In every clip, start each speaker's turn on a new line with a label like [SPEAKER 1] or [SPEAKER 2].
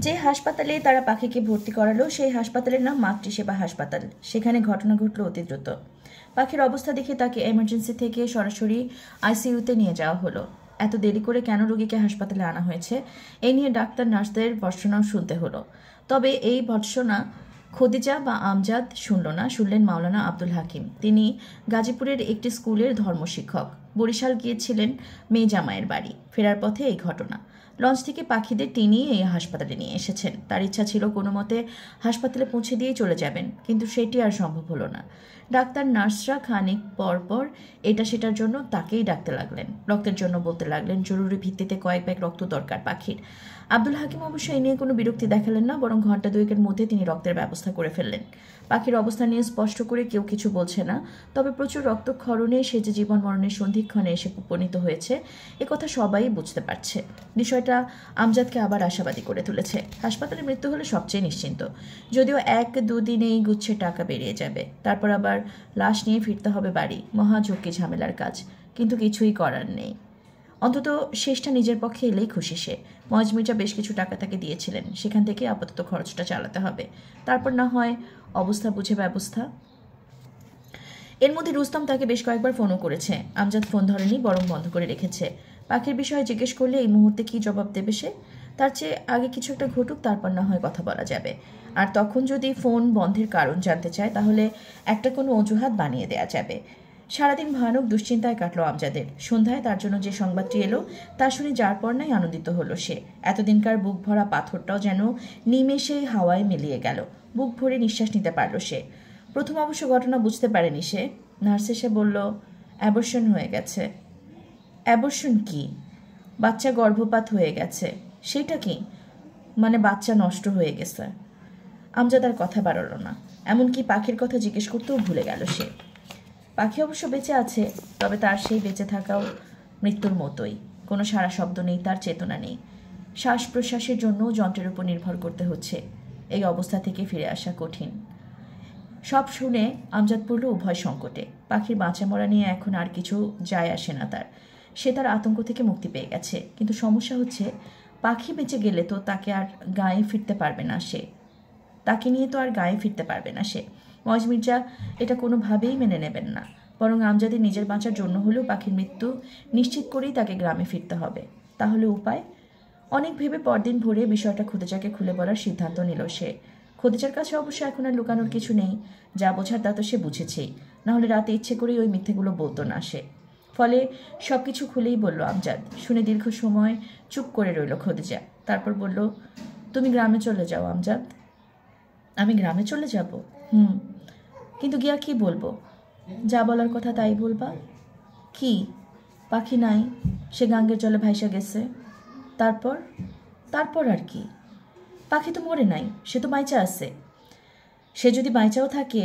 [SPEAKER 1] যে হাসপাতালে তারা পাখিকে ভর্তি করালো সেই হাসপাতালের নাম মাতৃসেবা হাসপাতাল। সেখানে ঘটনা ঘটল অতি দ্রুত। পাখির অবস্থা দেখে তাকে এমার্জেন্সি থেকে সরাসরি আইসিইউতে নিয়ে যাওয়া হলো। এত দেরি করে কেন রোগীকে হাসপাতালে আনা হয়েছে এই নিয়ে ডাক্তার নার্সদের ভর্ৎসনাও শুনতে হলো। তবে এই ভর্ৎসনা খদিজা বা আমজাদ শুনল না, শুনলেন মাওলানা আব্দুল হাকিম। তিনি গাজীপুরের একটি স্কুলের ধর্মশিক্ষক। বরিশাল গিয়েছিলেন মেয়ে জামাইয়ের বাড়ি, ফেরার পথে এই ঘটনা। লঞ্চ থেকে পাখিদের তিনি এই হাসপাতালে নিয়ে এসেছেন। তার ইচ্ছা ছিল কোনো মতে হাসপাতালে পৌঁছে দিয়েই চলে যাবেন, কিন্তু সেটি আর সম্ভব হলো না। ডাক্তার নার্সরা খানিক পর পর এটা সেটার জন্য তাকেই ডাকতে লাগলেন। রক্তের জন্য বলতে লাগলেন, জরুরি ভিত্তিতে কয়েক ব্যাগ রক্ত দরকার পাখির। আব্দুল হাকিম অবশ্য এই নিয়ে কোনো বিরক্তি দেখালেন না, বরং ঘন্টা দুয়েকের মধ্যে তিনি রক্তের ব্যবস্থা করে ফেললেন। পাখির অবস্থা নিয়ে স্পষ্ট করে কেউ কিছু বলছে না, তবে প্রচুর রক্তক্ষরণে সে যে জীবন মরণের সন্ধিক্ষণে এসে উপনীত হয়েছে একথা সবাই বুঝতে পারছে। বিষয়টা আমজাদকে আবার আশাবাদী করে তুলেছে। হাসপাতালে মৃত্যু হলে সবচেয়ে নিশ্চিন্ত, যদিও 1-2 দিনেই গুচ্ছে টাকা বেরিয়ে যাবে, তারপর আবার লাশ নিয়ে ফিরতে হবে বাড়ি। মহা ঝক্কি ঝামেলার কাজ, কিন্তু কিছুই করার নেই। অন্তত শেষটা নিজের পক্ষে এলেই খুশি সে। মহেজ মির্জা বেশ কিছু টাকা তাকে দিয়েছিলেন, সেখান থেকে আপাতত খরচটা চালাতে হবে, তারপর না হয় অবস্থা বুঝে ব্যবস্থা। এর মধ্যে রুস্তম তাকে বেশ কয়েকবার ফোনও করেছে। আমজাদ ফোন ধরেনি, বরং বন্ধ করে রেখেছে। পাখির বিষয়ে জিজ্ঞেস করলে এই মুহূর্তে কি জবাব দেবে সে? তার চেয়ে আগে কিছু একটা ঘটুক, তারপর না হয় কথা বলা যাবে। আর তখন যদি ফোন বন্ধের কারণ জানতে চায় তাহলে একটা কোনো অজুহাত বানিয়ে দেয়া যাবে। সারাদিন ভয়ানক দুশ্চিন্তায় কাটলো আমজাদের। সন্ধ্যায় তার জন্য যে সংবাদটি এলো তা শুনে যার পর নাই আনন্দিত হলো সে। এতদিনকার বুক ভরা পাথরটাও যেন নিমেষেই হাওয়ায় মিলিয়ে গেল। বুক ভরে নিঃশ্বাস নিতে পারল সে। প্রথম অবশ্য ঘটনা বুঝতে পারেনি সে। নার্স এসে বলল, অ্যাবর্শন হয়ে গেছে। অ্যাবর্শন কি? বাচ্চা গর্ভপাত হয়ে গেছে। সেটা কি? মানে বাচ্চা নষ্ট হয়ে গেছে। আমজাদ আর কথা বাড়ালো না, এমনকি পাখির কথা জিজ্ঞেস করতেও ভুলে গেল সে। পাখি অবশ্য বেঁচে আছে, তবে তার সেই বেঁচে থাকাও মৃত্যুর মতোই। কোনো সারা শব্দ নেই, তার চেতনা নেই। শ্বাস প্রশ্বাসের জন্যও যন্ত্রের উপর নির্ভর করতে হচ্ছে। এই অবস্থা থেকে ফিরে আসা কঠিন। সব শুনে আমজাদ পড়ল উভয় সংকটে। পাখির বাঁচা মরা নিয়ে এখন আর কিছু যায় আসে না তার। সে তার আতঙ্ক থেকে মুক্তি পেয়ে গেছে, কিন্তু সমস্যা হচ্ছে পাখি বেঁচে গেলে তো তাকে আর গায়ে ফিরতে পারবে না সে। তাকে নিয়ে তো আর গায়ে ফিরতে পারবে না সে। মহেজ মির্জা এটা কোনোভাবেই মেনে নেবেন না, বরং আমজাদের নিজের বাঁচার জন্য হলেও পাখির মৃত্যু নিশ্চিত করেই তাকে গ্রামে ফিরতে হবে। তাহলে উপায়? অনেক ভেবে পরদিন ভোরে বিষয়টা খদিজাকে খুলে বলার সিদ্ধান্ত নিল সে। খদিজার কাছে অবশ্য এখন আর লুকানোর কিছু নেই, যা বোঝার তা তো সে বুঝেছেই, নাহলে রাতে ইচ্ছে করেই ওই মিথ্যেগুলো বলতো না সে। ফলে সব কিছু খুলেই বলল আমজাদ। শুনে দীর্ঘ সময় চুপ করে রইল খদিজা, তারপর বলল, তুমি গ্রামে চলে যাও আমজাদ। আমি গ্রামে চলে যাব? কিন্তু গিয়া কি বলবো? যা বলার কথা তাই বলবা। কি? পাখি নাই, সে গাঙ্গের জলে ভাইসা গেছে। তারপর? তারপর আর কি? পাখি তো মরে নাই, সে তো বাইচা আছে। সে যদি বাইচাও থাকে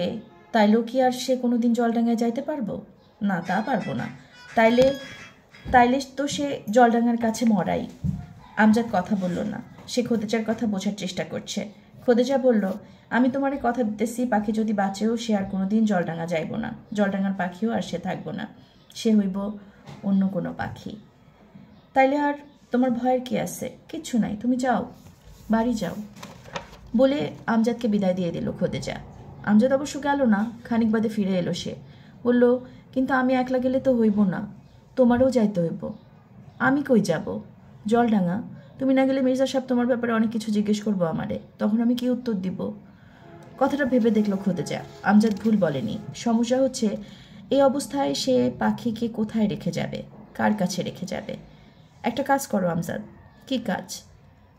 [SPEAKER 1] তাইলেও কি আর সে কোনোদিন জলডাঙ্গায় যাইতে পারবো? না, তা পারবো না। তাইলে তাইলে তো সে জলডাঙ্গার কাছে মরাই। আমজাদ কথা বলল না, সে খদিজার কথা বোঝার চেষ্টা করছে। খদিজা বলল, আমি তোমারে কথা দিতেছি, পাখি যদি বাঁচেও সে আর কোনোদিন জলডাঙ্গা যাইব না, জলডাঙ্গার পাখিও আর সে থাকবো না, সে হইব অন্য কোনো পাখি। তাইলে আর তোমার ভয়ের কি আছে? কিচ্ছু নাই, তুমি যাও, বাড়ি যাও বলে আমজাদকে বিদায় দিয়ে দিল খদিজা। আমজাদ অবশ্য গেল না, খানিক বাদে ফিরে এলো সে। বলল, কিন্তু আমি একলা গেলে তো হইব না, তোমারও যাইতে হইব। আমি কই যাব? জলডাঙ্গা। তুমি না গেলে মির্জা সাহেব তোমার ব্যাপারে অনেক কিছু জিজ্ঞেস করবো আমারে, তখন আমি কি উত্তর দিব? কথাটা ভেবে দেখলো খদিজা। আমজাদ ভুল বলেনি। সমস্যা হচ্ছে এই অবস্থায় সে পাখিকে কোথায় রেখে যাবে, কার কাছে রেখে যাবে? একটা কাজ করো আমজাদ। কি কাজ?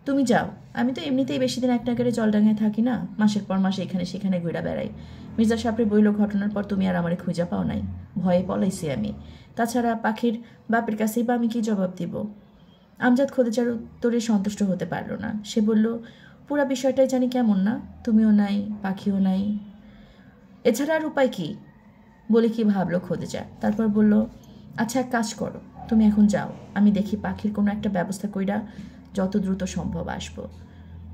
[SPEAKER 1] তুমি যাও, আমি তো এমনিতেই বেশি দিন এক নাগারে জলডাঙ্গায় থাকি না, মাসের পর মাস এখানে সেখানে ঘুরে বেড়াই। মির্জা সাহেবের বইল ঘটনার পর তুমি আর আমারে খুঁজে পাও নাই, ভয়ে পলাইছি আমি। তাছাড়া পাখির বাপের কাছেই বা আমি কি জবাব দিব? আমজাদ খদিজার উত্তরে সন্তুষ্ট হতে পারল না। সে বলল, পুরা বিষয়টাই জানি কেমন না, তুমিও নাই, পাখিও নাই, এছাড়া আর উপায় কি? বলে কি ভাবলো খদিজা। তারপর বলল, আচ্ছা এক কাজ করো, তুমি এখন যাও, আমি দেখি পাখির কোনো একটা ব্যবস্থা কইরা যত দ্রুত সম্ভব আসবো।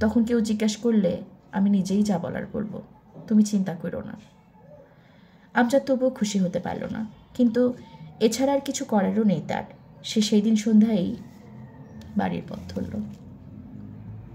[SPEAKER 1] তখন কেউ জিজ্ঞাসা করলে আমি নিজেই যা বলার বলবো, তুমি চিন্তা করো না। আমজাদ তবুও খুশি হতে পারল না, কিন্তু এছাড়া আর কিছু করারও নেই তার। সে সেই দিন সন্ধ্যায় বাড়ির পথ ধরল।